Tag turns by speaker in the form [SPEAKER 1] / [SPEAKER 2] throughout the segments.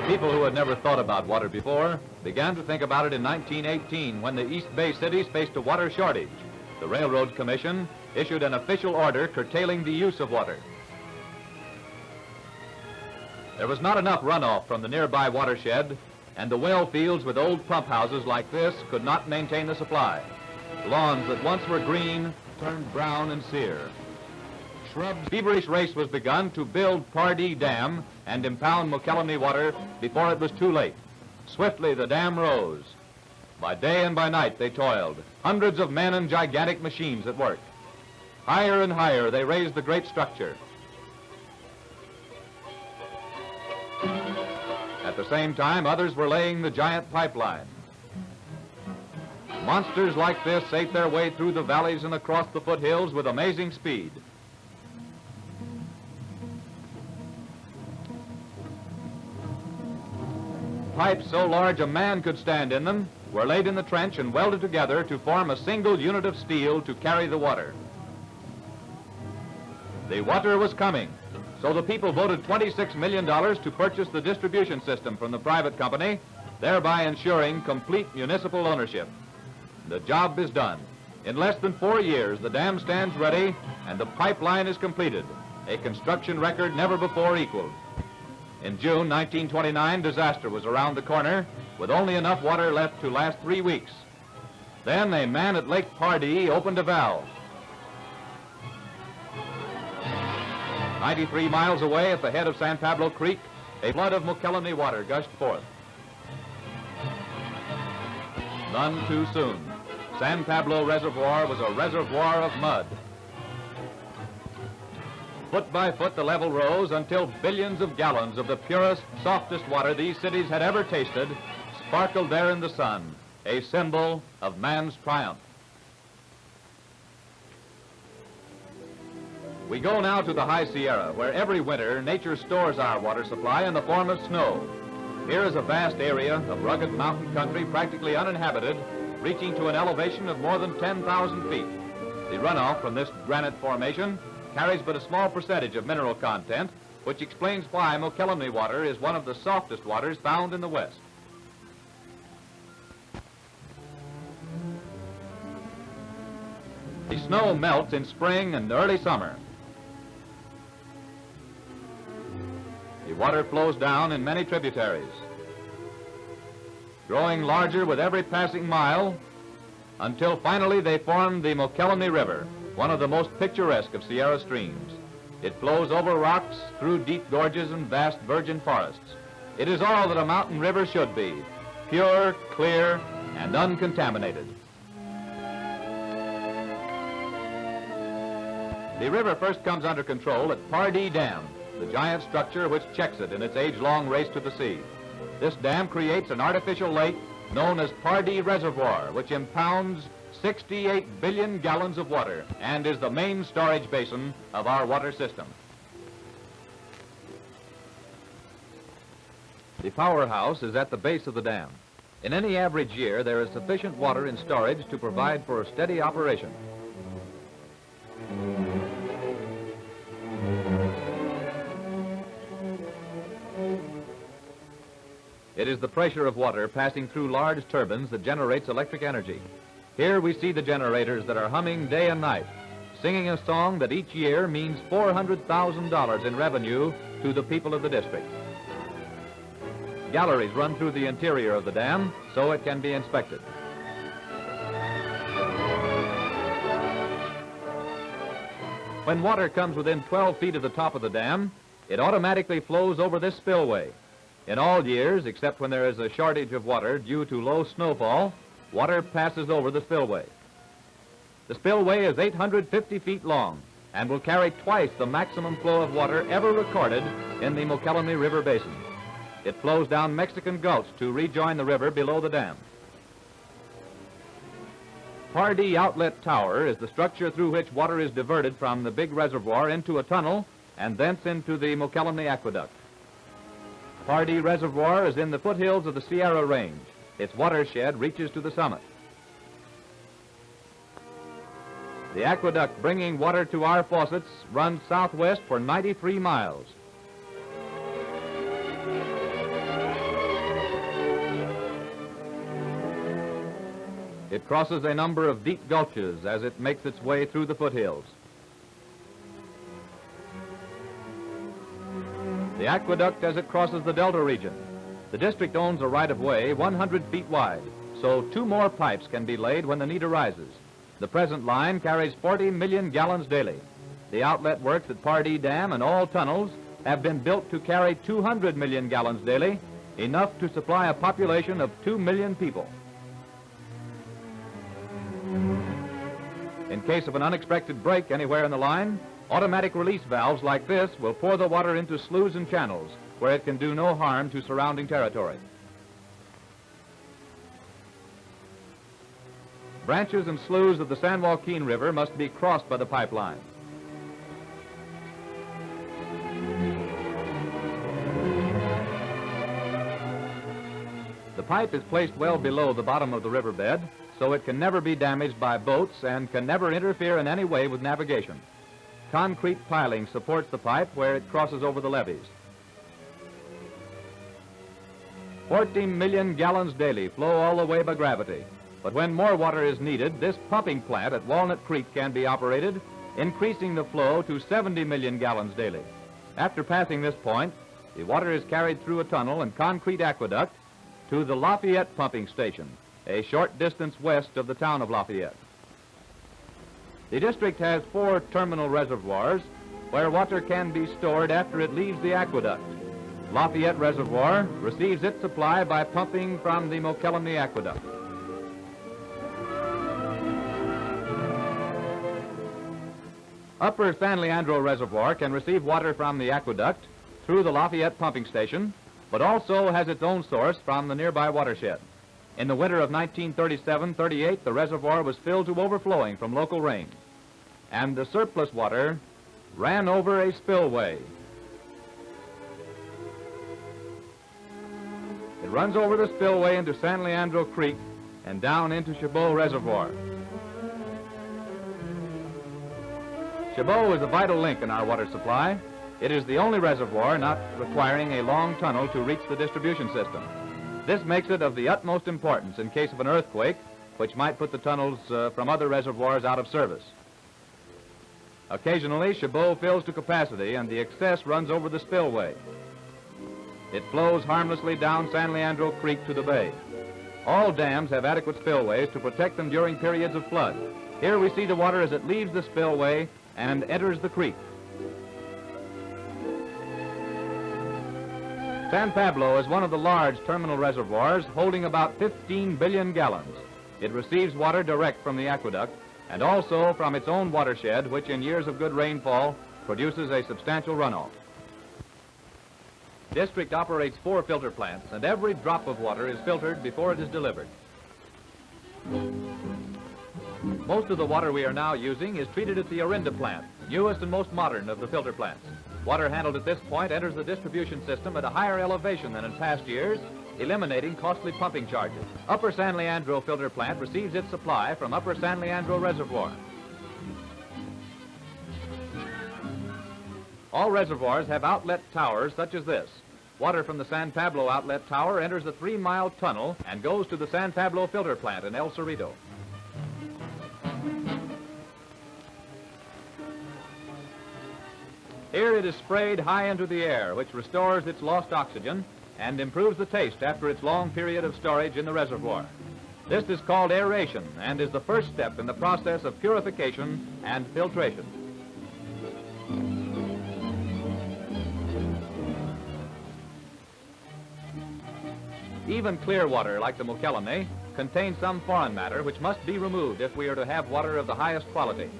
[SPEAKER 1] People who had never thought about water before began to think about it in 1918 when the East Bay cities faced a water shortage. The Railroad Commission issued an official order curtailing the use of water. There was not enough runoff from the nearby watershed, and the well fields with old pump houses like this could not maintain the supply. Lawns that once were green turned brown and sere. Shrubs. Feverish race was begun to build Pardee Dam and impound Mokelumne water before it was too late. Swiftly the dam rose. By day and by night they toiled, hundreds of men and gigantic machines at work. Higher and higher they raised the great structure. At the same time, others were laying the giant pipeline. Monsters like this ate their way through the valleys and across the foothills with amazing speed. Pipes so large a man could stand in them were laid in the trench and welded together to form a single unit of steel to carry the water. The water was coming, so the people voted $26 million to purchase the distribution system from the private company, thereby ensuring complete municipal ownership. The job is done. In less than 4 years, the dam stands ready and the pipeline is completed, a construction record never before equaled. In June 1929, disaster was around the corner, with only enough water left to last 3 weeks. Then a man at Lake Pardee opened a valve. 93 miles away at the head of San Pablo Creek, a flood of Mokelumne water gushed forth. None too soon. San Pablo Reservoir was a reservoir of mud. Foot by foot, the level rose until billions of gallons of the purest, softest water these cities had ever tasted sparkled there in the sun, a symbol of man's triumph. We go now to the High Sierra, where every winter nature stores our water supply in the form of snow. Here is a vast area of rugged mountain country practically uninhabited, reaching to an elevation of more than 10,000 feet. The runoff from this granite formation carries but a small percentage of mineral content, which explains why Mokelumne water is one of the softest waters found in the West. The snow melts in spring and early summer. The water flows down in many tributaries, growing larger with every passing mile, until finally they form the Mokelumne River, one of the most picturesque of Sierra streams. It flows over rocks, through deep gorges and vast virgin forests. It is all that a mountain river should be, pure, clear, and uncontaminated. The river first comes under control at Pardee Dam, the giant structure which checks it in its age-long race to the sea. This dam creates an artificial lake known as Pardee Reservoir, which impounds 68 billion gallons of water and is the main storage basin of our water system. The powerhouse is at the base of the dam. In any average year, there is sufficient water in storage to provide for a steady operation. It is the pressure of water passing through large turbines that generates electric energy. Here we see the generators that are humming day and night, singing a song that each year means $400,000 in revenue to the people of the district. Galleries run through the interior of the dam so it can be inspected. When water comes within 12 feet of the top of the dam, it automatically flows over this spillway. In all years, except when there is a shortage of water due to low snowfall, water passes over the spillway. The spillway is 850 feet long and will carry twice the maximum flow of water ever recorded in the Mokelumne River Basin. It flows down Mexican Gulch to rejoin the river below the dam. Pardee Outlet Tower is the structure through which water is diverted from the big reservoir into a tunnel and thence into the Mokelumne aqueduct. Pardee Reservoir is in the foothills of the Sierra Range. Its watershed reaches to the summit. The aqueduct bringing water to our faucets runs southwest for 93 miles. It crosses a number of deep gulches as it makes its way through the foothills. The aqueduct as it crosses the Delta region. The district owns a right-of-way 100 feet wide, so 2 more pipes can be laid when the need arises. The present line carries 40 million gallons daily. The outlet works at Pardee Dam and all tunnels have been built to carry 200 million gallons daily, enough to supply a population of 2 million people. In case of an unexpected break anywhere in the line, automatic release valves like this will pour the water into sloughs and channels where it can do no harm to surrounding territory. Branches and sloughs of the San Joaquin River must be crossed by the pipeline. The pipe is placed well below the bottom of the riverbed, so it can never be damaged by boats and can never interfere in any way with navigation. Concrete piling supports the pipe where it crosses over the levees. 14 million gallons daily flow all the way by gravity. But when more water is needed, this pumping plant at Walnut Creek can be operated, increasing the flow to 70 million gallons daily. After passing this point, the water is carried through a tunnel and concrete aqueduct to the Lafayette pumping station, a short distance west of the town of Lafayette. The district has 4 terminal reservoirs where water can be stored after it leaves the aqueduct. Lafayette Reservoir receives its supply by pumping from the Mokelumne aqueduct. Upper San Leandro Reservoir can receive water from the aqueduct through the Lafayette pumping station, but also has its own source from the nearby watershed. In the winter of 1937-38, the reservoir was filled to overflowing from local rain, and the surplus water ran over a spillway. It runs over the spillway into San Leandro Creek and down into Chabot Reservoir. Chabot is a vital link in our water supply. It is the only reservoir not requiring a long tunnel to reach the distribution system. This makes it of the utmost importance in case of an earthquake, which might put the tunnels from other reservoirs out of service. Occasionally, Chabot fills to capacity and the excess runs over the spillway. It flows harmlessly down San Leandro Creek to the bay. All dams have adequate spillways to protect them during periods of flood. Here we see the water as it leaves the spillway and enters the creek. San Pablo is one of the large terminal reservoirs holding about 15 billion gallons. It receives water direct from the aqueduct and also from its own watershed, which in years of good rainfall produces a substantial runoff. The district operates 4 filter plants, and every drop of water is filtered before it is delivered. Most of the water we are now using is treated at the Orinda plant, newest and most modern of the filter plants. Water handled at this point enters the distribution system at a higher elevation than in past years, eliminating costly pumping charges. Upper San Leandro filter plant receives its supply from Upper San Leandro Reservoir. All reservoirs have outlet towers such as this. Water from the San Pablo outlet tower enters the 3-mile tunnel and goes to the San Pablo filter plant in El Cerrito. Here it is sprayed high into the air, which restores its lost oxygen and improves the taste after its long period of storage in the reservoir. This is called aeration and is the first step in the process of purification and filtration. Even clear water, like the Mokelumne, contains some foreign matter which must be removed if we are to have water of the highest quality.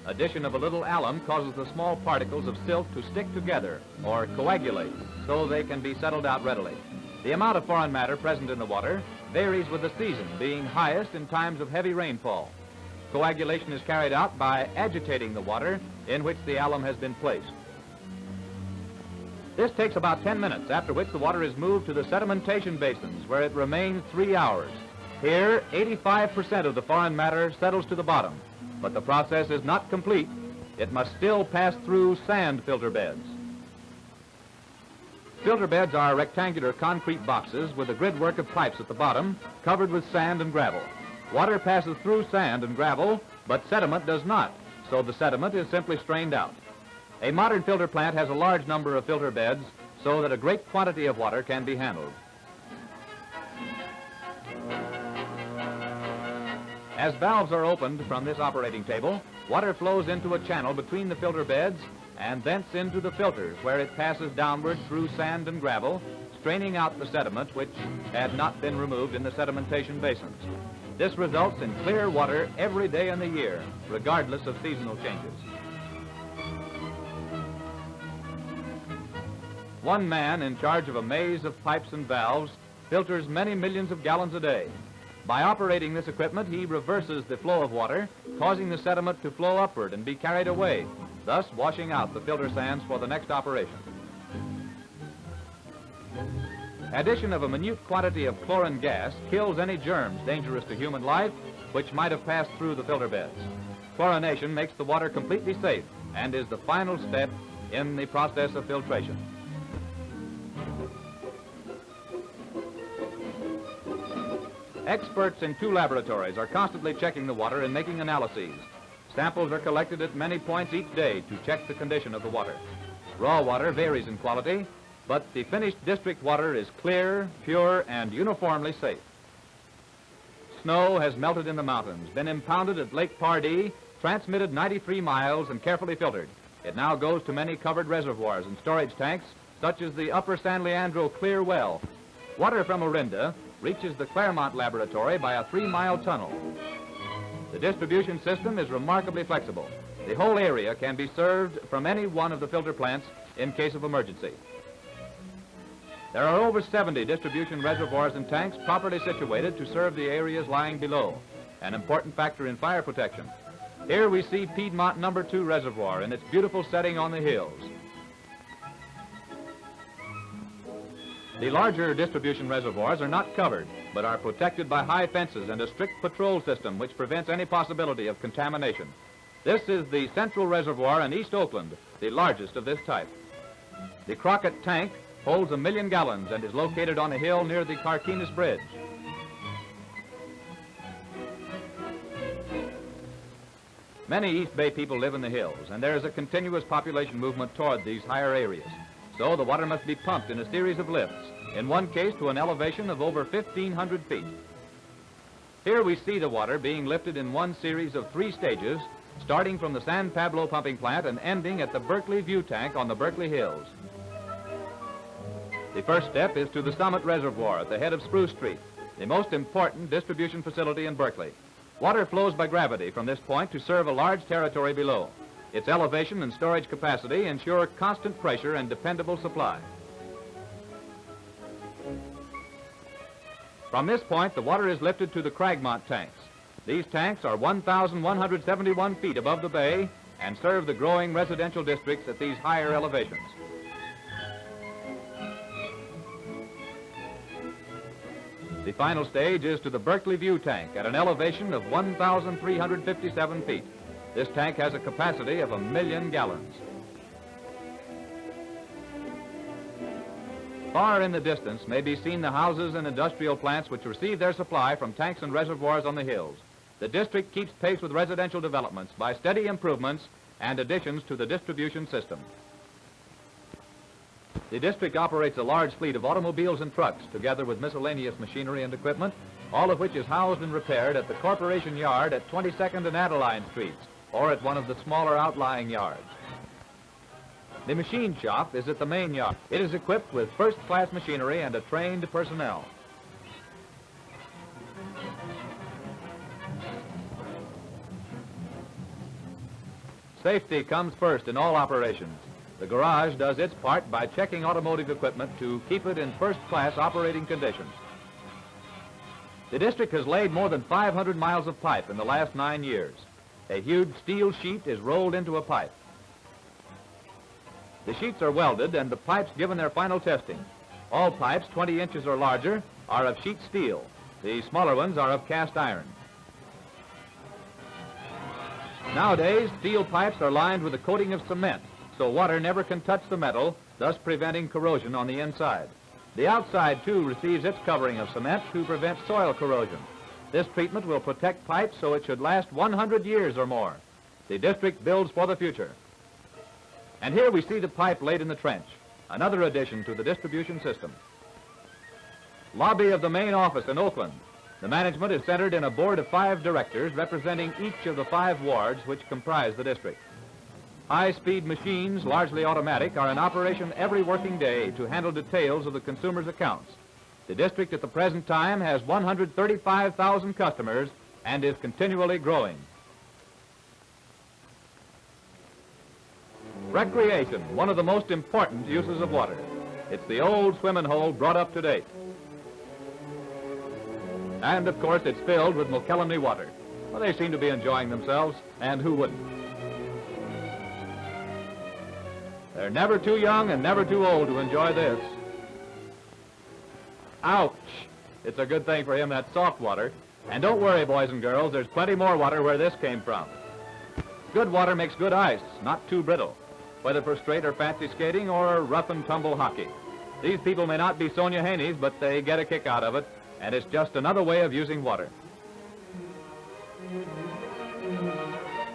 [SPEAKER 1] Addition of a little alum causes the small particles of silt to stick together or coagulate so they can be settled out readily. The amount of foreign matter present in the water varies with the season, being highest in times of heavy rainfall. Coagulation is carried out by agitating the water in which the alum has been placed. This takes about 10 minutes, after which the water is moved to the sedimentation basins, where it remains 3 hours. Here, 85% of the foreign matter settles to the bottom, but the process is not complete. It must still pass through sand filter beds. Filter beds are rectangular concrete boxes with a gridwork of pipes at the bottom, covered with sand and gravel. Water passes through sand and gravel, but sediment does not, so the sediment is simply strained out. A modern filter plant has a large number of filter beds so that a great quantity of water can be handled. As valves are opened from this operating table, water flows into a channel between the filter beds and thence into the filters, where it passes downward through sand and gravel, straining out the sediment which had not been removed in the sedimentation basins. This results in clear water every day in the year, regardless of seasonal changes. One man in charge of a maze of pipes and valves filters many millions of gallons a day. By operating this equipment, he reverses the flow of water, causing the sediment to flow upward and be carried away, thus washing out the filter sands for the next operation. Addition of a minute quantity of chlorine gas kills any germs dangerous to human life which might have passed through the filter beds. Chlorination makes the water completely safe and is the final step in the process of filtration. Experts in 2 laboratories are constantly checking the water and making analyses. Samples are collected at many points each day to check the condition of the water. Raw water varies in quality, but the finished district water is clear, pure, and uniformly safe. Snow has melted in the mountains, been impounded at Lake Pardee, transmitted 93 miles, and carefully filtered. It now goes to many covered reservoirs and storage tanks, such as the Upper San Leandro Clear Well. Water from Orinda reaches the Claremont Laboratory by a 3-mile tunnel. The distribution system is remarkably flexible. The whole area can be served from any one of the filter plants in case of emergency. There are over 70 distribution reservoirs and tanks properly situated to serve the areas lying below, an important factor in fire protection. Here we see Piedmont No. 2 Reservoir in its beautiful setting on the hills. The larger distribution reservoirs are not covered, but are protected by high fences and a strict patrol system which prevents any possibility of contamination. This is the Central Reservoir in East Oakland, the largest of this type. The Crockett tank holds 1 million gallons and is located on a hill near the Carquinez Bridge. Many East Bay people live in the hills, and there is a continuous population movement toward these higher areas. So the water must be pumped in a series of lifts, in one case to an elevation of over 1,500 feet. Here we see the water being lifted in one series of 3 stages, starting from the San Pablo pumping plant and ending at the Berkeley View Tank on the Berkeley Hills. The first step is to the Summit Reservoir at the head of Spruce Street, the most important distribution facility in Berkeley. Water flows by gravity from this point to serve a large territory below. Its elevation and storage capacity ensure constant pressure and dependable supply. From this point, the water is lifted to the Cragmont tanks. These tanks are 1,171 feet above the bay and serve the growing residential districts at these higher elevations. The final stage is to the Berkeley View Tank at an elevation of 1,357 feet. This tank has a capacity of 1 million gallons. Far in the distance may be seen the houses and industrial plants which receive their supply from tanks and reservoirs on the hills. The district keeps pace with residential developments by steady improvements and additions to the distribution system. The district operates a large fleet of automobiles and trucks, together with miscellaneous machinery and equipment, all of which is housed and repaired at the Corporation Yard at 22nd and Adeline Streets, or at one of the smaller outlying yards. The machine shop is at the main yard. It is equipped with first-class machinery and a trained personnel. Safety comes first in all operations. The garage does its part by checking automotive equipment to keep it in first-class operating conditions. The district has laid more than 500 miles of pipe in the last 9 years. A huge steel sheet is rolled into a pipe. The sheets are welded and the pipes given their final testing. All pipes 20 inches or larger are of sheet steel. The smaller ones are of cast iron. Nowadays, steel pipes are lined with a coating of cement, so water never can touch the metal, thus preventing corrosion on the inside. The outside, too, receives its covering of cement to prevent soil corrosion. This treatment will protect pipes so it should last 100 years or more. The district builds for the future. And here we see the pipe laid in the trench, another addition to the distribution system. Lobby of the main office in Oakland. The management is centered in a board of 5 directors representing each of the 5 wards which comprise the district. High-speed machines, largely automatic, are in operation every working day to handle details of the consumer's accounts. The district at the present time has 135,000 customers and is continually growing. Recreation, one of the most important uses of water. It's the old swimming hole brought up to date. And, of course, it's filled with Mokelumne water. Well, they seem to be enjoying themselves, and who wouldn't? They're never too young and never too old to enjoy this. Ouch! It's a good thing for him that's soft water. And don't worry, boys and girls, there's plenty more water where this came from. Good water makes good ice, not too brittle, whether for straight or fancy skating or rough and tumble hockey. These people may not be Sonia Haney's, but they get a kick out of it, and it's just another way of using water.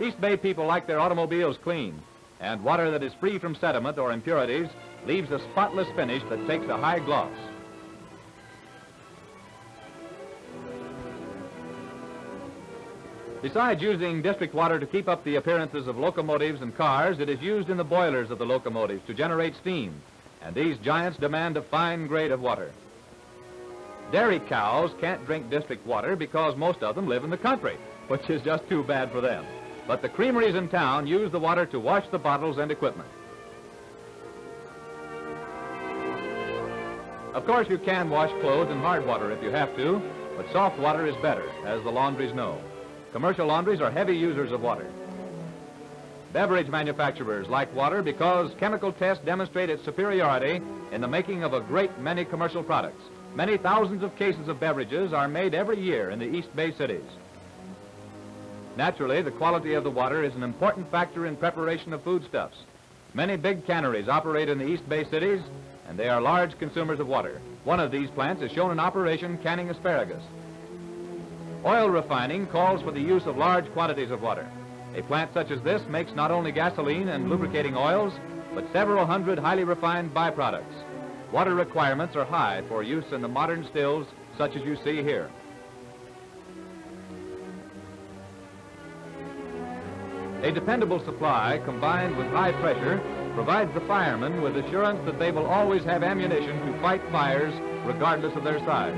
[SPEAKER 1] East Bay people like their automobiles clean, and water that is free from sediment or impurities leaves a spotless finish that takes a high gloss. Besides using district water to keep up the appearances of locomotives and cars, it is used in the boilers of the locomotives to generate steam, and these giants demand a fine grade of water. Dairy cows can't drink district water because most of them live in the country, which is just too bad for them. But the creameries in town use the water to wash the bottles and equipment. Of course, you can wash clothes in hard water if you have to, but soft water is better, as the laundries know. Commercial laundries are heavy users of water. Beverage manufacturers like water because chemical tests demonstrate its superiority in the making of a great many commercial products. Many thousands of cases of beverages are made every year in the East Bay cities. Naturally, the quality of the water is an important factor in preparation of foodstuffs. Many big canneries operate in the East Bay cities, and they are large consumers of water. One of these plants is shown in operation canning asparagus. Oil refining calls for the use of large quantities of water. A plant such as this makes not only gasoline and lubricating oils, but several hundred highly refined byproducts. Water requirements are high for use in the modern stills such as you see here. A dependable supply combined with high pressure provides the firemen with assurance that they will always have ammunition to fight fires regardless of their size.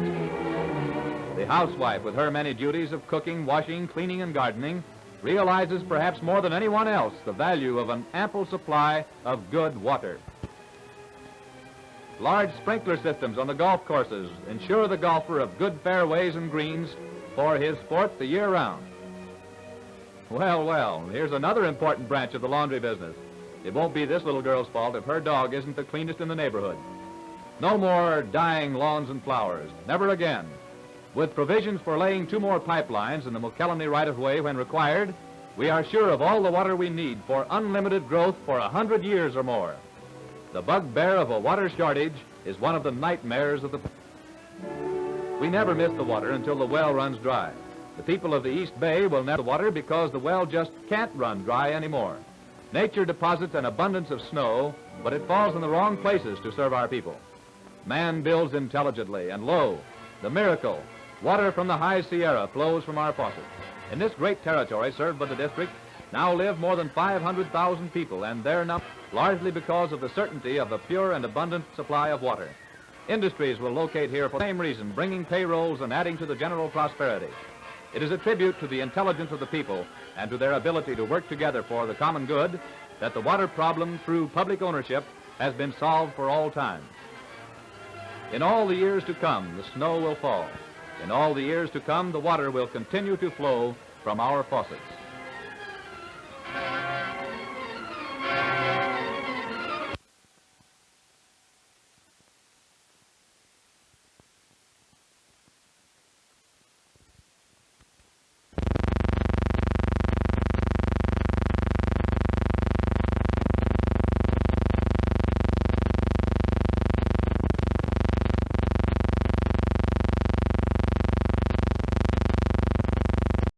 [SPEAKER 1] The housewife, with her many duties of cooking, washing, cleaning, and gardening, realizes perhaps more than anyone else the value of an ample supply of good water. Large sprinkler systems on the golf courses ensure the golfer of good fairways and greens for his sport the year round. Well, here's another important branch of the laundry business. It won't be this little girl's fault if her dog isn't the cleanest in the neighborhood. No more dyeing lawns and flowers, never again. With provisions for laying 2 more pipelines in the Mokelumne right-of-way when required, we are sure of all the water we need for unlimited growth for 100 years or more. The bugbear of a water shortage is one of the nightmares of the... We never miss the water until the well runs dry. The people of the East Bay will never the water because the well just can't run dry anymore. Nature deposits an abundance of snow, but it falls in the wrong places to serve our people. Man builds intelligently, and lo, the miracle. Water from the high Sierra flows from our faucets. In this great territory served by the district now live more than 500,000 people, and they're not largely because of the certainty of the pure and abundant supply of water. Industries will locate here for the same reason, bringing payrolls and adding to the general prosperity. It is a tribute to the intelligence of the people and to their ability to work together for the common good that the water problem through public ownership has been solved for all time. In all the years to come, the snow will fall. In all the years to come, the water will continue to flow from our faucets.